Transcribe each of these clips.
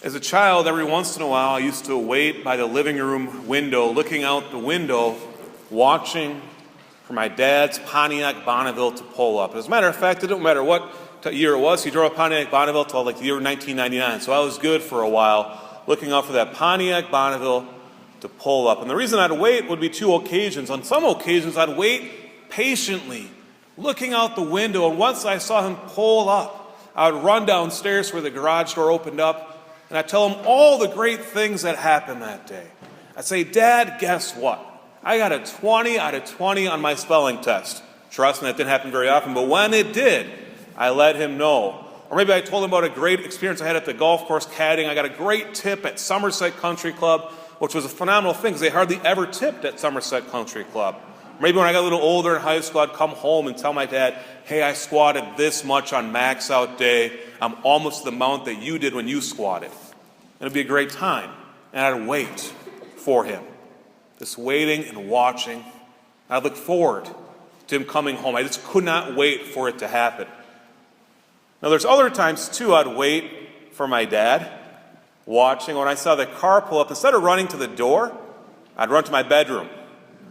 As a child, every once in a while, I used to wait by the living room window, looking out the window, watching for my dad's Pontiac Bonneville to pull up. As a matter of fact, it didn't matter what year it was. He drove a Pontiac Bonneville till like the year 1999. So I was good for a while, looking out for that Pontiac Bonneville to pull up. And the reason I'd wait would be two occasions. On some occasions, I'd wait patiently, looking out the window. And once I saw him pull up, I would run downstairs where the garage door opened up, and I'd tell him all the great things that happened that day. I'd say, "Dad, guess what? I got a 20 out of 20 on my spelling test." Trust me, that didn't happen very often, but when it did, I let him know. Or maybe I told him about a great experience I had at the golf course caddying. I got a great tip at Somerset Country Club, which was a phenomenal thing because they hardly ever tipped at Somerset Country Club. Maybe when I got a little older in high school, I'd come home and tell my dad, "Hey, I squatted this much on max out day. I'm almost the amount that you did when you squatted." And it'd be a great time. And I'd wait for him. Just waiting and watching. I'd look forward to him coming home. I just could not wait for it to happen. Now, there's other times, too, I'd wait for my dad, watching. When I saw the car pull up, instead of running to the door, I'd run to my bedroom.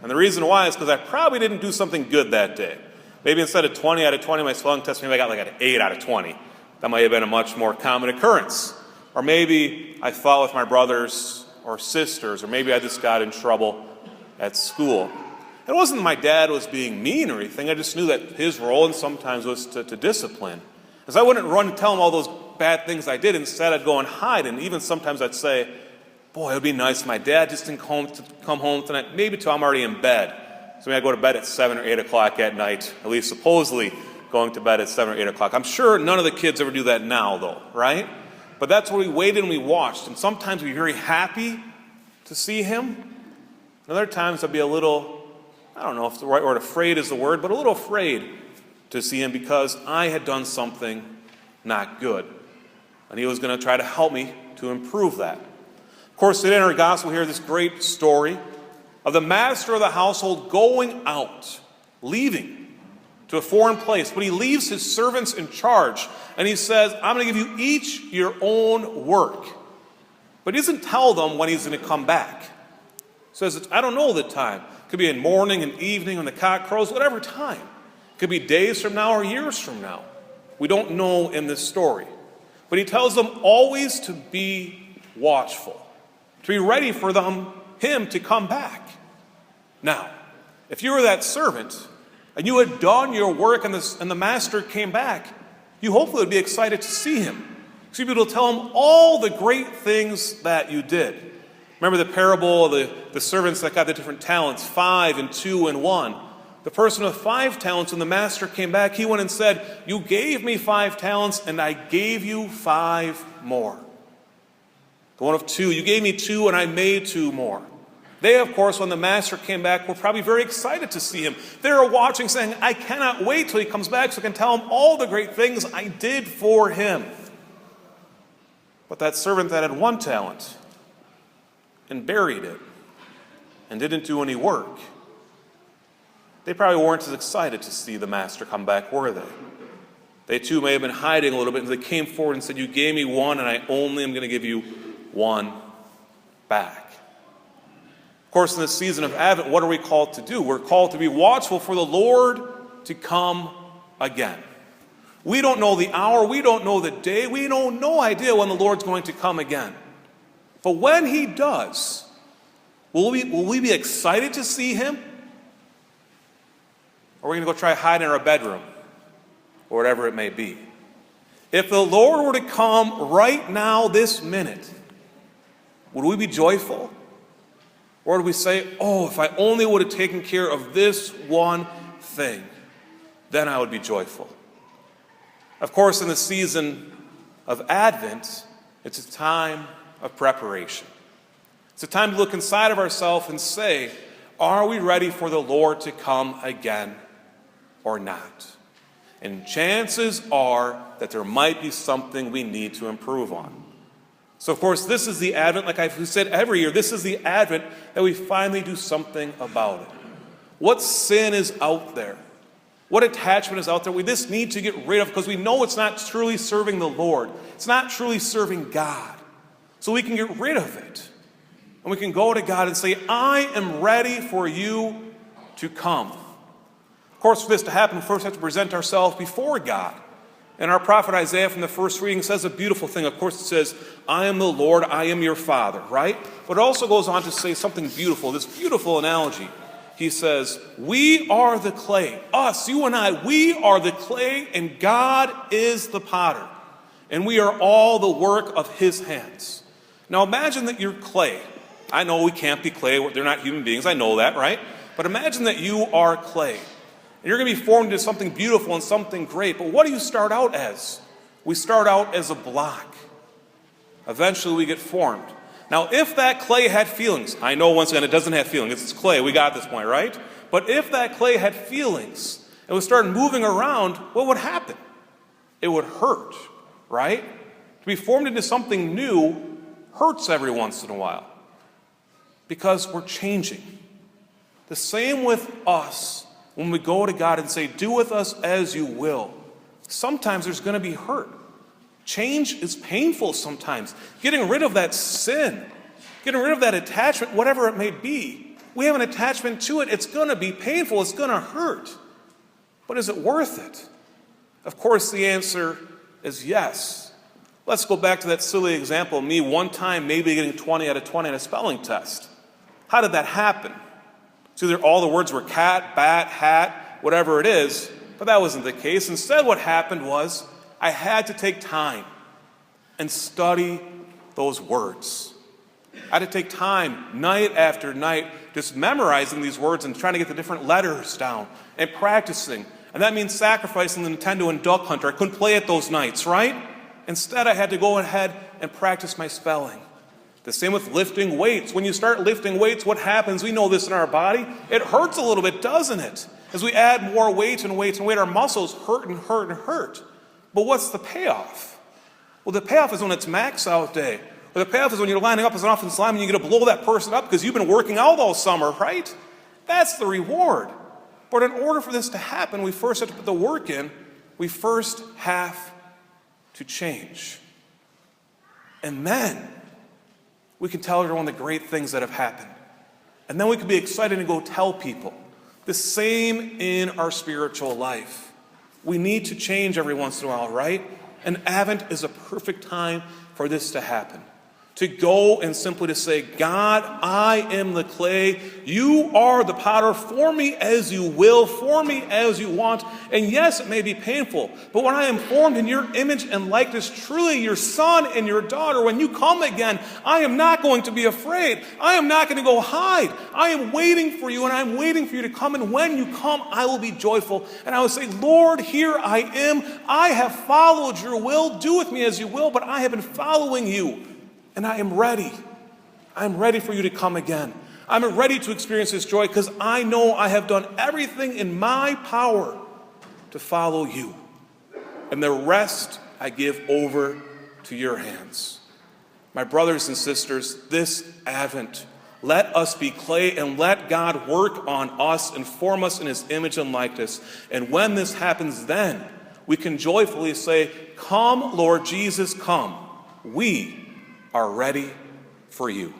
And the reason why is because I probably didn't do something good that day. Maybe instead of 20 out of 20 my spelling test, maybe I got like an 8 out of 20. That might have been a much more common occurrence. Or maybe I fought with my brothers or sisters, or maybe I just got in trouble at school. It wasn't that my dad was being mean or anything. I just knew that his role and sometimes was to discipline. Because I wouldn't run and tell him all those bad things I did. Instead, I'd go and hide. And even sometimes I'd say, "Boy, it would be nice if my dad just didn't come home tonight, maybe till I'm already in bed." So maybe I'd go to bed at 7 or 8 o'clock at night, at least supposedly going to bed at 7 or 8 o'clock. I'm sure none of the kids ever do that now, though, right? But that's where we waited and we watched. And sometimes we'd be very happy to see him. And other times I'd be a little, I don't know if the right word, afraid is the word, but a little afraid to see him because I had done something not good. And he was going to try to help me to improve that. Of course, today in our gospel, we hear this great story of the master of the household going out, leaving to a foreign place. But he leaves his servants in charge. And he says, "I'm going to give you each your own work." But he doesn't tell them when he's going to come back. He says, "I don't know the time. It could be in morning and evening when the cock crows, whatever time. It could be days from now or years from now. We don't know in this story." But he tells them always to be watchful, to be ready for him to come back. Now, if you were that servant and you had done your work and the master came back, you hopefully would be excited to see him. So you'd be able to tell him all the great things that you did. Remember the parable of the servants that got the different talents, 5 and 2 and 1. The person with 5 talents, when the master came back, he went and said, "You gave me 5 talents and I gave you 5 more. The one of 2, you gave me 2 and I made 2 more." They, of course, when the master came back, were probably very excited to see him. They were watching, saying, "I cannot wait till he comes back so I can tell him all the great things I did for him." But that servant that had 1 talent and buried it and didn't do any work, they probably weren't as excited to see the master come back, were they? They too may have been hiding a little bit, and they came forward and said, "You gave me 1, and I only am going to give you 1 back." Of course, in this season of Advent, what are we called to do? We're called to be watchful for the Lord to come again. We don't know the hour, we don't know the day, we know no idea when the Lord's going to come again. But when he does, will we be excited to see him? Or are we going to go try to hide in our bedroom? Or whatever it may be. If the Lord were to come right now, this minute, would we be joyful? Or would we say, "Oh, if I only would have taken care of this one thing, then I would be joyful"? Of course, in the season of Advent, it's a time of preparation. It's a time to look inside of ourselves and say, are we ready for the Lord to come again or not? And chances are that there might be something we need to improve on. So, of course, this is the Advent, like I've said every year, this is the Advent that we finally do something about it. What sin is out there? What attachment is out there we just need to get rid of because we know it's not truly serving the Lord. It's not truly serving God. so we can get rid of it. And we can go to God and say, I am ready for you to come. Of course, for this to happen, we first have to present ourselves before God. And our prophet Isaiah from the first reading says a beautiful thing. Of course, it says, I am the Lord, I am your Father, right? But it also goes on to say something beautiful, this beautiful analogy. He says, we are the clay. Us, you and I, we are the clay, and God is the potter. And we are all the work of his hands. Now imagine that you're clay. I know we can't be clay. They're not human beings. I know that, right? But imagine that you are clay. And you're going to be formed into something beautiful and something great. But what do you start out as? We start out as a block. Eventually we get formed. Now, if that clay had feelings, I know once again it doesn't have feelings. It's clay. We got this point, right? But if that clay had feelings and we started moving around, what would happen? It would hurt, right? To be formed into something new hurts every once in a while because we're changing. The same with us when we go to God and say, do with us as you will. Sometimes there's going to be hurt. Change is painful sometimes. Getting rid of that sin, getting rid of that attachment, whatever it may be. We have an attachment to it. It's going to be painful. It's going to hurt. But is it worth it? Of course, the answer is yes. Let's go back to that silly example of me one time maybe getting 20 out of 20 on a spelling test. How did that happen? It's either all the words were cat, bat, hat, whatever it is, but that wasn't the case. Instead, what happened was I had to take time and study those words. I had to take time night after night just memorizing these words and trying to get the different letters down and practicing. And that means sacrificing the Nintendo and Duck Hunter. I couldn't play it those nights, right? Instead, I had to go ahead and practice my spelling. The same with lifting weights. When you start lifting weights, what happens? We know this in our body. It hurts a little bit, doesn't it? As we add more weight and weight and weight, our muscles hurt and hurt and hurt. But what's the payoff? Well, the payoff is when it's max out day. Or the payoff is when you're lining up as an offensive lineman and you get to blow that person up because you've been working out all summer, right? That's the reward. But in order for this to happen, we first have to put the work in. We first have to change. And then we can tell everyone the great things that have happened. And then we can be excited and go tell people. The same in our spiritual life. We need to change every once in a while, right? And Advent is a perfect time for this to happen. To go and simply to say, God, I am the clay. You are the potter. Form me as you will. Form me as you want. And yes, it may be painful. But when I am formed in your image and likeness, truly your son and your daughter, when you come again, I am not going to be afraid. I am not going to go hide. I am waiting for you, and I am waiting for you to come. And when you come, I will be joyful. And I will say, Lord, here I am. I have followed your will. Do with me as you will, but I have been following you. And I am ready. I'm ready for you to come again. I'm ready to experience this joy because I know I have done everything in my power to follow you. And the rest I give over to your hands. My brothers and sisters, this Advent, let us be clay and let God work on us and form us in his image and likeness. And when this happens, then we can joyfully say, come, Lord Jesus, come. We are ready for you.